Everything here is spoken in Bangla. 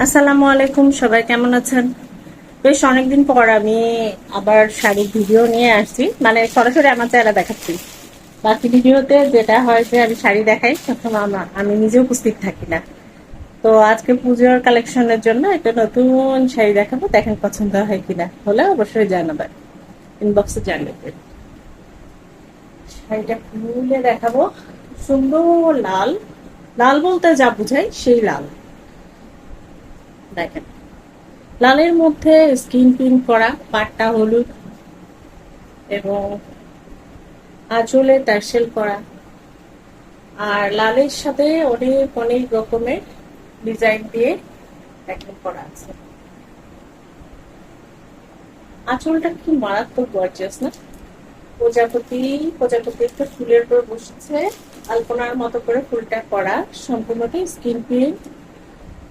আসসালামু আলাইকুম, সবাই কেমন আছেন? বেশ অনেকদিন পর আমি আবার শাড়ির ভিডিও নিয়ে আসছি, মানে সরাসরি আমার চেহারা দেখাচ্ছি। বাকি ভিডিওতে যেটা হয় যে আমি শাড়ি দেখাই, তখন আমি নিজে উপস্থিত থাকি না। তো আজকে পুজোর কালেকশনের জন্য একটা নতুন শাড়ি দেখাবো, দেখেন পছন্দ হয় কিনা, হলে অবশ্যই জানাবেন, ইনবক্সে জানাবেন। শাড়িটা খুলে দেখাবো। সুন্দর লাল, লাল বলতে যা বুঝাই সেই লাল। দেখেন, লালের মধ্যে স্কিন প্রিন্ট করা, পাটটা হলুদ এবং আঁচলে টার্সেল করা, আর লালের সাথে অনেক অনেক রকমের ডিজাইন দিয়ে প্যাকিং করা আছে। আঁচলটা কি মারাত্মক গর্জিয়াস না? প্রজাপতি, প্রজাপতি একটা ফুলের উপর বসেছে, আলপনার মতো করে ফুলটা করা, সম্পূর্ণটাই স্কিন প্রিন্ট